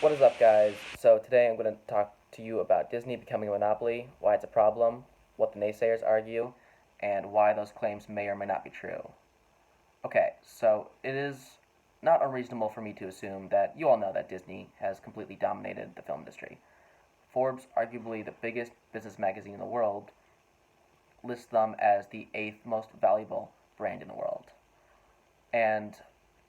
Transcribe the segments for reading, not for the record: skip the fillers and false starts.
What is up, guys? So, today I'm going to talk to you about Disney becoming a monopoly, why it's a problem, what the naysayers argue, and why those claims may or may not be true. Okay, so it is not unreasonable for me to assume that you all know that Disney has completely dominated the film industry. Forbes, arguably the biggest business magazine in the world, lists them as the eighth most valuable brand in the world. And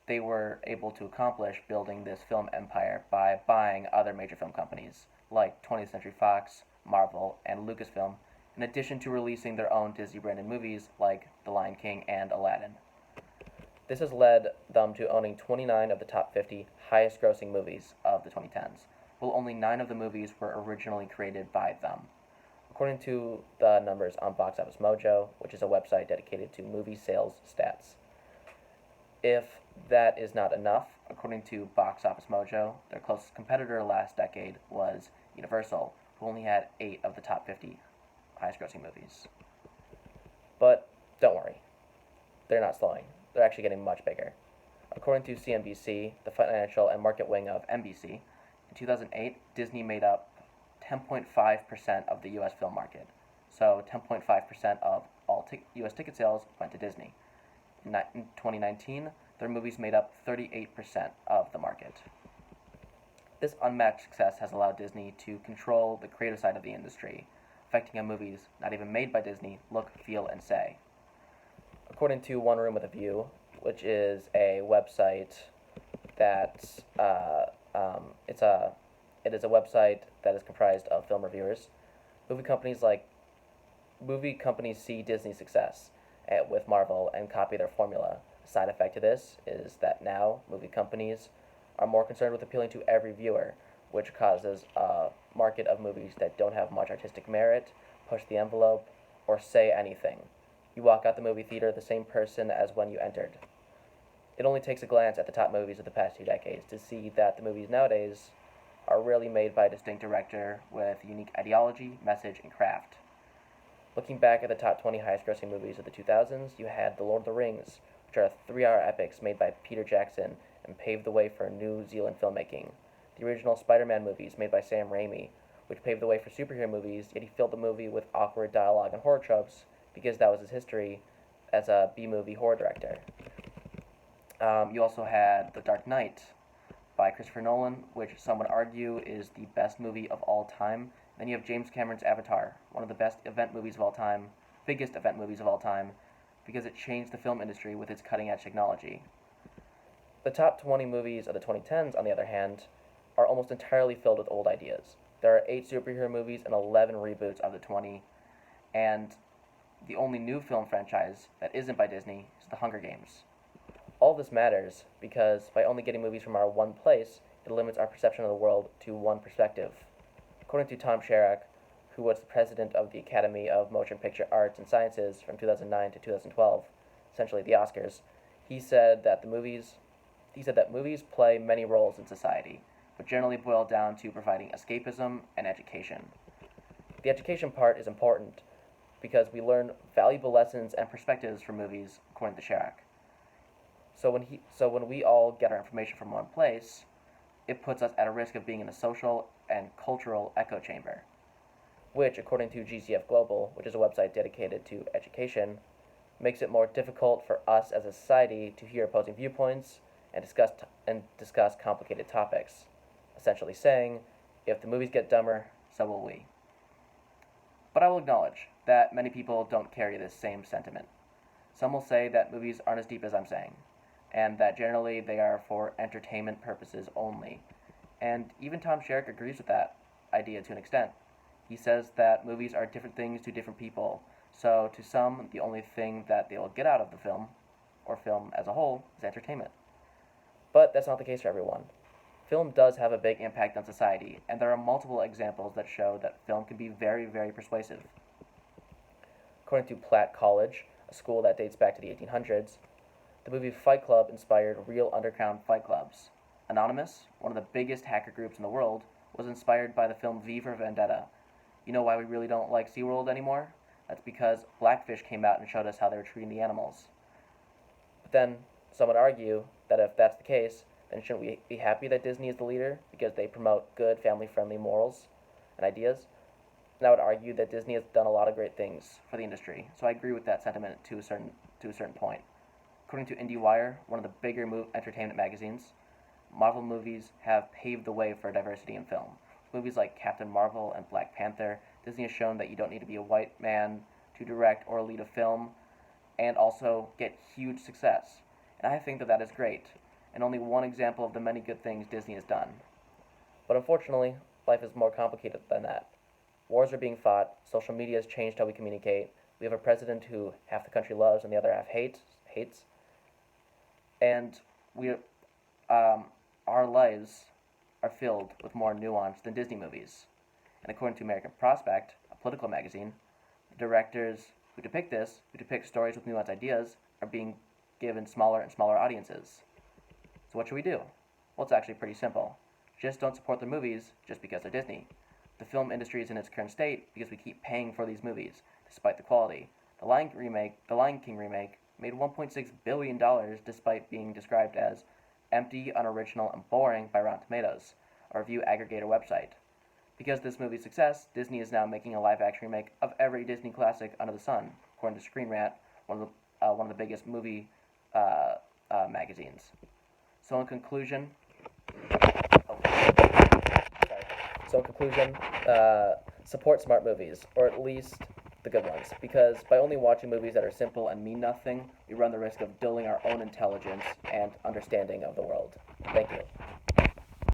they were able to accomplish building this film empire by buying other major film companies like 20th Century Fox, Marvel, and Lucasfilm, in addition to releasing their own Disney branded movies like The Lion King and Aladdin. This has led them to owning 29 of the top 50 highest grossing movies of the 2010s, while only 9 of the movies were originally created by them. According to the numbers on Box Office Mojo, which is a website dedicated to movie sales stats. If that is not enough, according to Box Office Mojo, their closest competitor last decade was Universal, who only had 8 of the top 50 highest grossing movies. But don't worry, they're not slowing. They're actually getting much bigger. According to CNBC, the financial and market wing of NBC, in 2008, Disney made up 10.5% of the US film market. So 10.5% of all US ticket sales went to Disney. In 2019, their movies made up 38% of the market. This unmatched success has allowed Disney to control the creative side of the industry, affecting how movies not even made by Disney look, feel, and say. According to One Room with a View, which is a website that it is a website that is comprised of film reviewers. Movie companies like movie companies see Disney's success with Marvel and copy their formula. A side effect to this is that now movie companies are more concerned with appealing to every viewer, which causes a market of movies that don't have much artistic merit, push the envelope, or say anything. You walk out the movie theater the same person as when you entered. It only takes a glance at the top movies of the past 2 decades to see that the movies nowadays are rarely made by a distinct director with unique ideology, message, and craft. Looking back at the top 20 highest grossing movies of the 2000s, you had The Lord of the Rings, which are 3-hour epics made by Peter Jackson and paved the way for New Zealand filmmaking. The original Spider-Man movies made by Sam Raimi, which paved the way for superhero movies, yet he filled the movie with awkward dialogue and horror tropes because that was his history as a B-movie horror director. You also had The Dark Knight by Christopher Nolan, which some would argue is the best movie of all time. Then you have James Cameron's Avatar, one of the best event movies of all time, biggest event movies of all time, because it changed the film industry with its cutting-edge technology. The top 20 movies of the 2010s, on the other hand, are almost entirely filled with old ideas. There are 8 superhero movies and 11 reboots of the 20, and the only new film franchise that isn't by Disney is The Hunger Games. All this matters because by only getting movies from our one place, it limits our perception of the world to one perspective. According to Tom Sherrock, who was the president of the Academy of Motion Picture Arts and Sciences from 2009 to 2012, essentially the Oscars, he said that movies play many roles in society, but generally boil down to providing escapism and education. The education part is important because we learn valuable lessons and perspectives from movies, according to Sherrock. So when we all get our information from one place, it puts us at a risk of being in a social and cultural echo chamber, which, according to GCF Global, which is a website dedicated to education, makes it more difficult for us as a society to hear opposing viewpoints and discuss complicated topics. Essentially saying, if the movies get dumber, so will we. But I will acknowledge that many people don't carry this same sentiment. Some will say that movies aren't as deep as I'm saying, and that generally they are for entertainment purposes only. And even Tom Sherrock agrees with that idea to an extent. He says that movies are different things to different people, so to some, the only thing that they will get out of the film, or film as a whole, is entertainment. But that's not the case for everyone. Film does have a big impact on society, and there are multiple examples that show that film can be very, very persuasive. According to Platt College, a school that dates back to the 1800s, the movie Fight Club inspired real underground fight clubs. Anonymous, one of the biggest hacker groups in the world, was inspired by the film V for Vendetta. You know why we really don't like SeaWorld anymore? That's because Blackfish came out and showed us how they were treating the animals. But then, some would argue that if that's the case, then shouldn't we be happy that Disney is the leader because they promote good, family-friendly morals and ideas? And I would argue that Disney has done a lot of great things for the industry. So I agree with that sentiment to a certain point. According to IndieWire, one of the bigger entertainment magazines, Marvel movies have paved the way for diversity in film. Movies like Captain Marvel and Black Panther, Disney has shown that you don't need to be a white man to direct or lead a film and also get huge success. And I think that that is great, and only one example of the many good things Disney has done. But unfortunately, life is more complicated than that. Wars are being fought, social media has changed how we communicate, we have a president who half the country loves and the other half hates, and our lives are filled with more nuance than Disney movies. And according to American Prospect, a political magazine, the directors who depict stories with nuanced ideas, are being given smaller and smaller audiences. So what should we do? Well, it's actually pretty simple. Just don't support the movies just because they're Disney. The film industry is in its current state because we keep paying for these movies, despite the quality. The Lion King remake made $1.6 billion despite being described as empty, unoriginal, and boring by Rotten Tomatoes, a review aggregator website. Because of this movie's success, Disney is now making a live-action remake of every Disney classic under the sun, according to Screen Rant, one of the biggest movie magazines. So in conclusion, support smart movies, or at least the good ones, because by only watching movies that are simple and mean nothing, we run the risk of dulling our own intelligence and understanding of the world. Thank you.